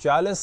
40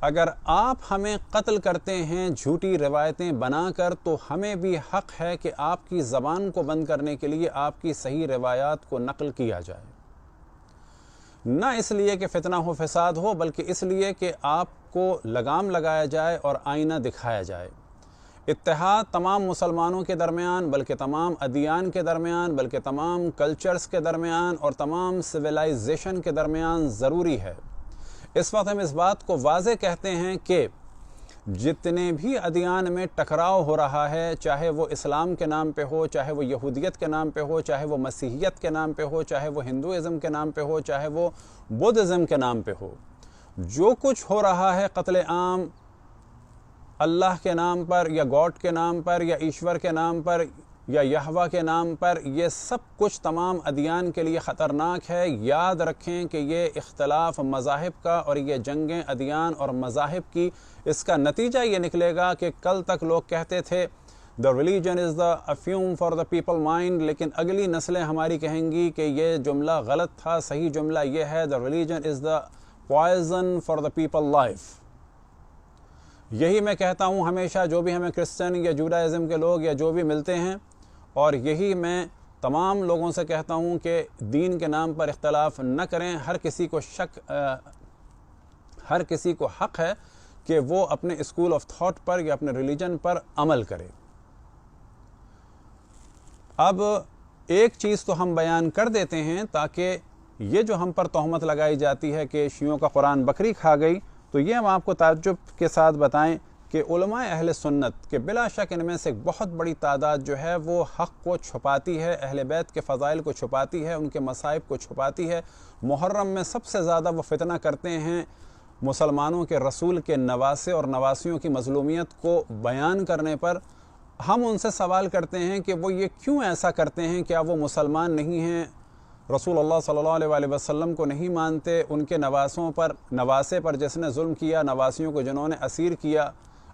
اگر آپ ہمیں قتل کرتے ہیں جھوٹی روایتیں بنا کر تو ہمیں بھی حق ہے کہ آپ کی زبان کو بند کرنے کے لیے آپ کی صحیح روایات کو نقل کیا جائے، نہ اس لیے کہ فتنہ و فساد ہو بلکہ اس لیے کہ آپ کو لگام لگایا جائے اور آئینہ دکھایا جائے۔ اتحاد تمام مسلمانوں کے درمیان بلکہ تمام ادیان کے درمیان بلکہ تمام کلچرز کے درمیان اور تمام سویلائزیشن کے درمیان ضروری ہے۔ اس وقت ہم اس بات کو واضح کہتے ہیں کہ جتنے بھی ادیان میں ٹکراؤ ہو رہا ہے، چاہے وہ اسلام کے نام پہ ہو، چاہے وہ یہودیت کے نام پہ ہو، چاہے وہ مسیحیت کے نام پہ ہو، چاہے وہ ہندوازم کے نام پہ ہو، چاہے وہ بدھزم کے نام پہ ہو، جو کچھ ہو رہا ہے قتل عام اللہ کے نام پر یا گاڈ کے نام پر یا ایشور کے نام پر یا یہوہ کے نام پر، یہ سب کچھ تمام ادیان کے لیے خطرناک ہے۔ یاد رکھیں کہ یہ اختلاف مذاہب کا اور یہ جنگیں ادیان اور مذاہب کی، اس کا نتیجہ یہ نکلے گا کہ کل تک لوگ کہتے تھے the religion is the affume for the people mind، لیکن اگلی نسلیں ہماری کہیں گی کہ یہ جملہ غلط تھا، صحیح جملہ یہ ہے the religion is the poison for the people life۔ یہی میں کہتا ہوں ہمیشہ، جو بھی ہمیں کرسچن یا جوڈائزم کے لوگ یا جو بھی ملتے ہیں، اور یہی میں تمام لوگوں سے کہتا ہوں کہ دین کے نام پر اختلاف نہ کریں۔ ہر کسی کو حق ہے کہ وہ اپنے اسکول آف تھاٹ پر یا اپنے ریلیجن پر عمل کرے۔ اب ایک چیز تو ہم بیان کر دیتے ہیں تاکہ یہ جو ہم پر تہمت لگائی جاتی ہے کہ شیعوں کا قرآن بکری کھا گئی، تو یہ ہم آپ کو تعجب کے ساتھ بتائیں کہ علماء اہل سنت کے بلا شک ان میں سے ایک بہت بڑی تعداد جو ہے وہ حق کو چھپاتی ہے، اہل بیت کے فضائل کو چھپاتی ہے، ان کے مصائب کو چھپاتی ہے۔ محرم میں سب سے زیادہ وہ فتنہ کرتے ہیں مسلمانوں کے رسول کے نواسے اور نواسیوں کی مظلومیت کو بیان کرنے پر۔ ہم ان سے سوال کرتے ہیں کہ وہ یہ کیوں ایسا کرتے ہیں؟ کیا وہ مسلمان نہیں ہیں؟ رسول اللہ صلی اللہ علیہ وسلم کو نہیں مانتے؟ ان کے نواسے پر جس نے ظلم کیا، نواسیوں کو جنہوں نے اسیر کیا،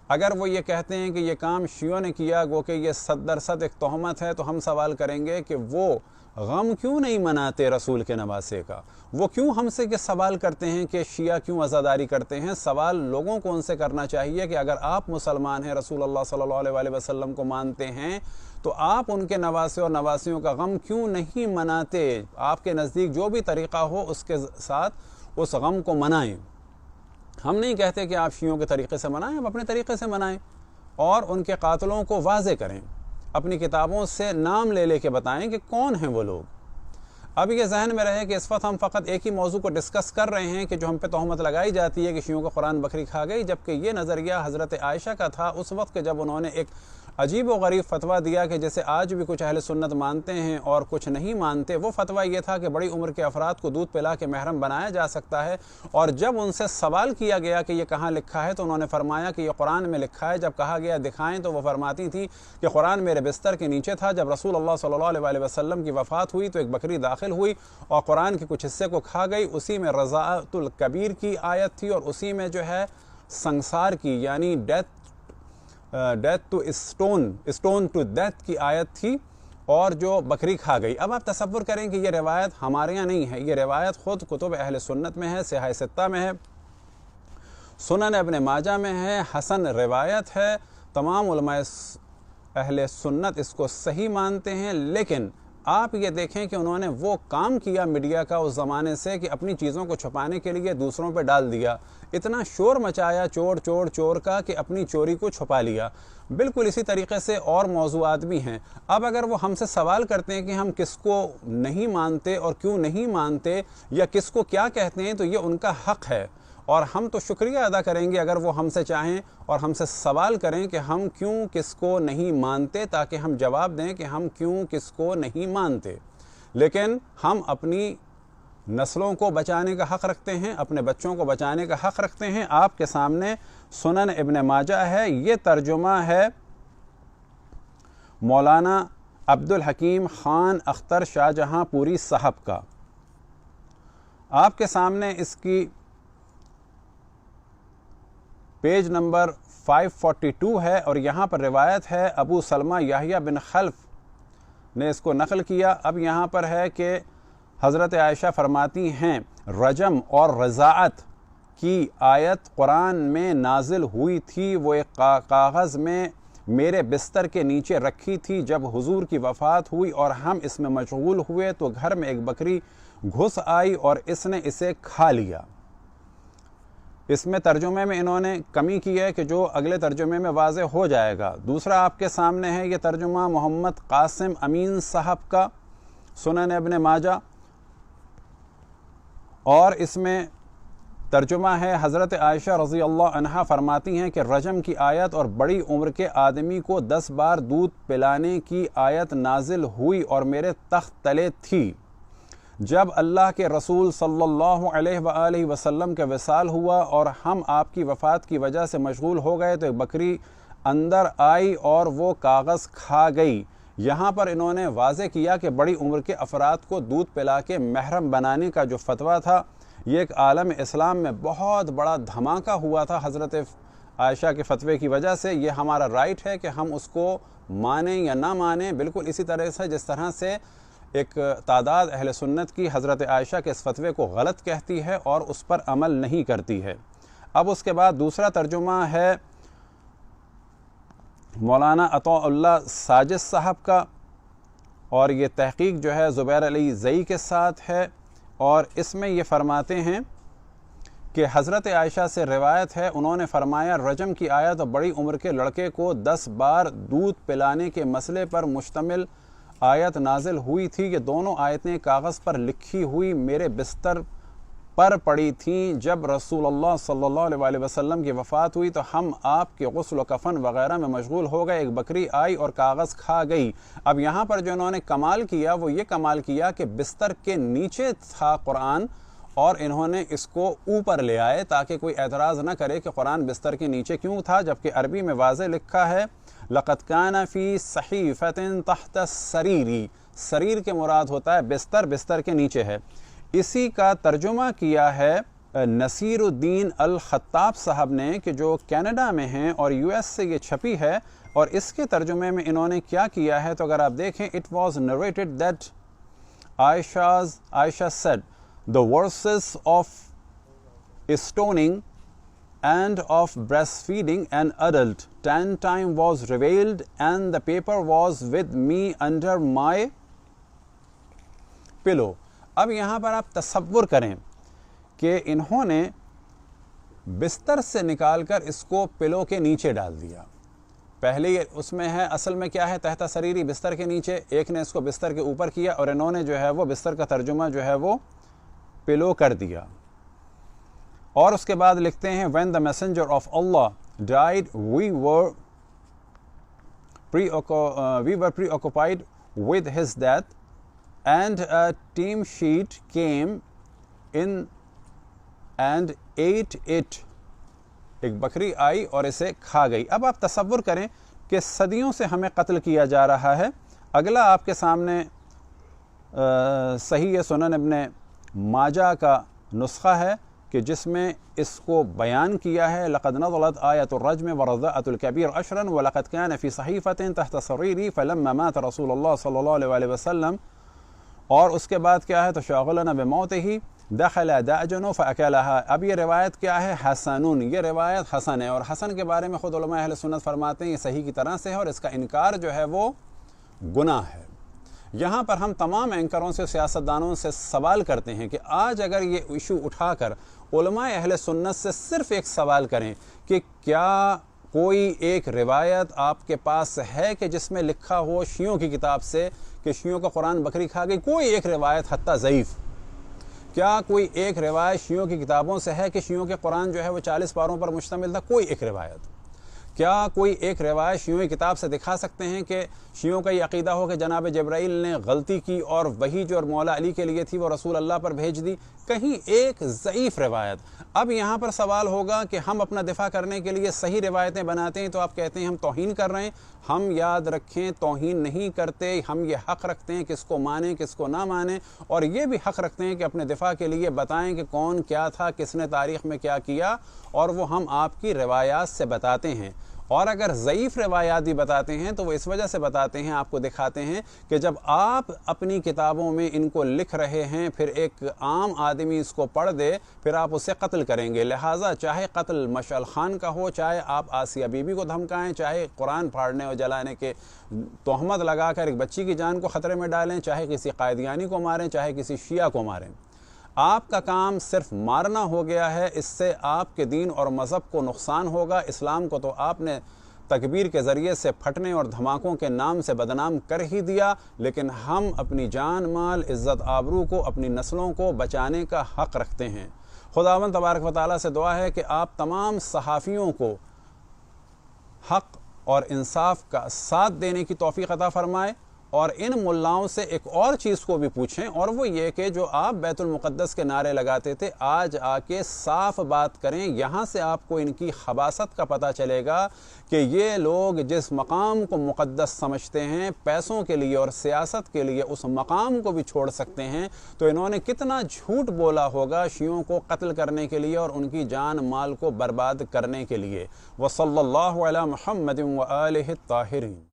اگر وہ یہ کہتے ہیں کہ یہ کام شیعوں نے کیا، گو کہ یہ 100% ایک تہمت ہے، تو ہم سوال کریں گے کہ وہ غم کیوں نہیں مناتے رسول کے نواسے کا؟ وہ کیوں ہم سے یہ سوال کرتے ہیں کہ شیعہ کیوں عزاداری کرتے ہیں؟ سوال لوگوں کو ان سے کرنا چاہیے کہ اگر آپ مسلمان ہیں، رسول اللہ صلی اللہ علیہ وسلم کو مانتے ہیں، تو آپ ان کے نواسے اور نواسیوں کا غم کیوں نہیں مناتے؟ آپ کے نزدیک جو بھی طریقہ ہو اس کے ساتھ اس غم کو منائیں۔ ہم نہیں کہتے کہ آپ شیعوں کے طریقے سے منائیں، آپ اپنے طریقے سے منائیں اور ان کے قاتلوں کو واضح کریں، اپنی کتابوں سے نام لے کے بتائیں کہ کون ہیں وہ لوگ۔ اب یہ ذہن میں رہے کہ اس وقت ہم فقط ایک ہی موضوع کو ڈسکس کر رہے ہیں کہ جو ہم پہ تہمت لگائی جاتی ہے کہ شیعوں کا قرآن بکری کھا گئی، جبکہ یہ نظریہ حضرت عائشہ کا تھا اس وقت کہ جب انہوں نے ایک عجیب و غریب فتویٰ دیا کہ جیسے آج بھی کچھ اہل سنت مانتے ہیں اور کچھ نہیں مانتے۔ وہ فتویٰ یہ تھا کہ بڑی عمر کے افراد کو دودھ پلا کے محرم بنایا جا سکتا ہے، اور جب ان سے سوال کیا گیا کہ یہ کہاں لکھا ہے تو انہوں نے فرمایا کہ یہ قرآن میں لکھا ہے۔ جب کہا گیا دکھائیں تو وہ فرماتی تھی کہ قرآن میرے بستر کے نیچے تھا، جب رسول اللہ صلی اللہ علیہ وسلم کی وفات ہوئی تو ایک بکری داخل ہوئی اور قرآن کے کچھ حصے کو کھا گئی۔ اسی میں رضاعت الکبیر کی آیت تھی اور اسی میں جو ہے سنسار کی یعنی death to stone to death کی آیت تھی، اور جو بکری کھا گئی۔ اب آپ تصور کریں کہ یہ روایت ہمارے یہاں نہیں ہے، یہ روایت خود کتب اہل سنت میں ہے، صحیح ستہ میں ہے، سنن ابن ماجہ میں ہے، حسن روایت ہے۔ تمام علماء اہل سنت اس کو صحیح مانتے ہیں، لیکن آپ یہ دیکھیں کہ انہوں نے وہ کام کیا میڈیا کا اس زمانے سے کہ اپنی چیزوں کو چھپانے کے لیے دوسروں پہ ڈال دیا، اتنا شور مچایا چور کا کہ اپنی چوری کو چھپا لیا۔ بالکل اسی طریقے سے اور موضوعات بھی ہیں۔ اب اگر وہ ہم سے سوال کرتے ہیں کہ ہم کس کو نہیں مانتے اور کیوں نہیں مانتے یا کس کو کیا کہتے ہیں، تو یہ ان کا حق ہے، اور ہم تو شکریہ ادا کریں گے اگر وہ ہم سے چاہیں اور ہم سے سوال کریں کہ ہم کیوں کس کو نہیں مانتے، تاکہ ہم جواب دیں کہ ہم کیوں کس کو نہیں مانتے۔ لیکن ہم اپنی نسلوں کو بچانے کا حق رکھتے ہیں، اپنے بچوں کو بچانے کا حق رکھتے ہیں۔ آپ کے سامنے سنن ابن ماجہ ہے، یہ ترجمہ ہے مولانا عبدالحکیم خان اختر شاہ جہاں پوری صاحب کا۔ آپ کے سامنے اس کی پیج نمبر 542 ہے، اور یہاں پر روایت ہے ابو سلمہ یحییٰ بن خلف نے اس کو نقل کیا۔ اب یہاں پر ہے کہ حضرت عائشہ فرماتی ہیں رجم اور رضاعت کی آیت قرآن میں نازل ہوئی تھی وہ ایک کاغذ میں میرے بستر کے نیچے رکھی تھی. جب حضور کی وفات ہوئی اور ہم اس میں مشغول ہوئے تو گھر میں ایک بکری گھس آئی اور اس نے اسے کھا لیا. اس میں ترجمے میں انہوں نے کمی کی ہے کہ جو اگلے ترجمے میں واضح ہو جائے گا. دوسرا آپ کے سامنے ہے یہ ترجمہ محمد قاسم امین صاحب کا سنن ابن ماجہ، اور اس میں ترجمہ ہے حضرت عائشہ رضی اللہ عنہا فرماتی ہیں کہ رجم کی آیت اور بڑی عمر کے آدمی کو 10 بار دودھ پلانے کی آیت نازل ہوئی اور میرے تخت تلے تھی. جب اللہ کے رسول صلی اللہ علیہ وآلہ وسلم کا وصال ہوا اور ہم آپ کی وفات کی وجہ سے مشغول ہو گئے تو ایک بکری اندر آئی اور وہ کاغذ کھا گئی. یہاں پر انہوں نے واضح کیا کہ بڑی عمر کے افراد کو دودھ پلا کے محرم بنانے کا جو فتویٰ تھا یہ ایک عالم اسلام میں بہت بڑا دھماکہ ہوا تھا حضرت عائشہ کے فتوے کی وجہ سے. یہ ہمارا رائٹ ہے کہ ہم اس کو مانیں یا نہ مانیں، بالکل اسی طرح سے جس طرح سے ایک تعداد اہل سنت کی حضرت عائشہ کے اس فتوے کو غلط کہتی ہے اور اس پر عمل نہیں کرتی ہے. اب اس کے بعد دوسرا ترجمہ ہے مولانا عطاء اللہ ساجد صاحب کا، اور یہ تحقیق جو ہے زبیر علی زئی کے ساتھ ہے، اور اس میں یہ فرماتے ہیں کہ حضرت عائشہ سے روایت ہے انہوں نے فرمایا رجم کی آیت اور بڑی عمر کے لڑکے کو 10 بار دودھ پلانے کے مسئلے پر مشتمل آیت نازل ہوئی تھی. یہ دونوں آیتیں کاغذ پر لکھی ہوئی میرے بستر پر پڑی تھیں. جب رسول اللہ صلی اللہ علیہ وآلہ وسلم کی وفات ہوئی تو ہم آپ کے غسل و کفن وغیرہ میں مشغول ہو گئے. ایک بکری آئی اور کاغذ کھا گئی. اب یہاں پر جو انہوں نے کمال کیا وہ یہ کمال کیا کہ بستر کے نیچے تھا قرآن اور انہوں نے اس کو اوپر لے آئے تاکہ کوئی اعتراض نہ کرے کہ قرآن بستر کے نیچے کیوں تھا، جبکہ عربی میں واضح لکھا ہے لقد کان فی صحیفۃ تحت السریر. سریر کے مراد ہوتا ہے بستر، بستر کے نیچے ہے. اسی کا ترجمہ کیا ہے نصیر الدین الخطاب صاحب نے کہ جو کینیڈا میں ہیں اور یو ایس سے یہ چھپی ہے، اور اس کے ترجمے میں انہوں نے کیا کیا ہے تو اگر آپ دیکھیں it was narrated that Aisha said the verses of stoning and of breastfeeding an adult 10 times was revealed and the paper was with me under my pillow. اب یہاں پر آپ تصور کریں کہ انہوں نے بستر سے نکال کر اس کو پلو کے نیچے ڈال دیا. پہلے اس میں ہے اصل میں کیا ہے تحت سریری بستر کے نیچے، ایک نے اس کو بستر کے اوپر کیا اور انہوں نے جو ہے وہ بستر کا ترجمہ جو ہے وہ پلو کر دیا. اور اس کے بعد لکھتے ہیں when the messenger of Allah died we were preoccupied with his death and a team sheet came in and ate it. ایک بکری آئی اور اسے کھا گئی. اب آپ تصور کریں کہ صدیوں سے ہمیں قتل کیا جا رہا ہے. اگلا آپ کے سامنے صحیح سنن ابن ماجہ کا نسخہ ہے کہ جس میں اس کو بیان کیا ہے لقد نزلت آیت الرجم ورضاءۃ الکبیر عشرا ولقد كان في صحیفۃ تحت سریری فلما مات رسول اللہ صلی اللہ علیہ وآلہ وسلم. اور اس کے بعد کیا ہے تو شاغلنا بموتہ دخل داجن فاکلها. اب یہ روایت کیا ہے حسنون، یہ روایت حسن ہے، اور حسن کے بارے میں خود علماء اہل سنت فرماتے ہیں یہ صحیح کی طرح سے ہے اور اس کا انکار جو ہے وہ گناہ ہے. یہاں پر ہم تمام اینکروں سے سیاستدانوں سے سوال کرتے ہیں کہ آج اگر یہ ایشو اٹھا کر علماء اہل سنت سے صرف ایک سوال کریں کہ کیا کوئی ایک روایت آپ کے پاس ہے کہ جس میں لکھا ہو شیعوں کی کتاب سے کہ شیعوں کا قرآن بکری کھا گئی، کوئی ایک روایت حتی ضعیف، کیا کوئی ایک روایت شیعوں کی کتابوں سے ہے کہ شیعوں کے قرآن جو ہے وہ 40 پاروں پر مشتمل تھا؟ کوئی ایک روایت. کیا کوئی ایک روایت شیعوں کی کتاب سے دکھا سکتے ہیں کہ شیعوں کا یہ عقیدہ ہو کہ جناب جبرائیل نے غلطی کی اور وہی جو مولا علی کے لیے تھی وہ رسول اللہ پر بھیج دی؟ کہیں ایک ضعیف روایت. اب یہاں پر سوال ہوگا کہ ہم اپنا دفاع کرنے کے لیے صحیح روایتیں بناتے ہیں تو آپ کہتے ہیں ہم توہین کر رہے ہیں. ہم یاد رکھیں توہین نہیں کرتے، ہم یہ حق رکھتے ہیں کس کو مانیں کس کو نہ مانیں، اور یہ بھی حق رکھتے ہیں کہ اپنے دفاع کے لیے بتائیں کہ کون کیا تھا، کس نے تاریخ میں کیا کیا، اور وہ ہم آپ کی روایات سے بتاتے ہیں. اور اگر ضعیف روایات بھی بتاتے ہیں تو وہ اس وجہ سے بتاتے ہیں، آپ کو دکھاتے ہیں کہ جب آپ اپنی کتابوں میں ان کو لکھ رہے ہیں، پھر ایک عام آدمی اس کو پڑھ دے، پھر آپ اسے قتل کریں گے۔ لہٰذا چاہے قتل مشعل خان کا ہو، چاہے آپ آسیہ بی بی کو دھمکائیں، چاہے قرآن پھاڑنے اور جلانے کے تہمت لگا کر ایک بچی کی جان کو خطرے میں ڈالیں، چاہے کسی قائدیانی کو ماریں، چاہے کسی شیعہ کو ماریں، آپ کا کام صرف مارنا ہو گیا ہے۔ اس سے آپ کے دین اور مذہب کو نقصان ہوگا۔ اسلام کو تو آپ نے تکبیر کے ذریعے سے پھٹنے اور دھماکوں کے نام سے بدنام کر ہی دیا، لیکن ہم اپنی جان مال عزت آبرو کو، اپنی نسلوں کو بچانے کا حق رکھتے ہیں۔ خداوند تبارک و تعالیٰ سے دعا ہے کہ آپ تمام صحافیوں کو حق اور انصاف کا ساتھ دینے کی توفیق عطا فرمائے، اور ان ملاؤں سے ایک اور چیز کو بھی پوچھیں، اور وہ یہ کہ جو آپ بیت المقدس کے نعرے لگاتے تھے، آج آ کے صاف بات کریں۔ یہاں سے آپ کو ان کی خباثت کا پتہ چلے گا کہ یہ لوگ جس مقام کو مقدس سمجھتے ہیں، پیسوں کے لیے اور سیاست کے لیے اس مقام کو بھی چھوڑ سکتے ہیں، تو انہوں نے کتنا جھوٹ بولا ہوگا شیعوں کو قتل کرنے کے لیے اور ان کی جان مال کو برباد کرنے کے لیے۔ وصلی اللہ علی محمد وآلہ الطاہرین۔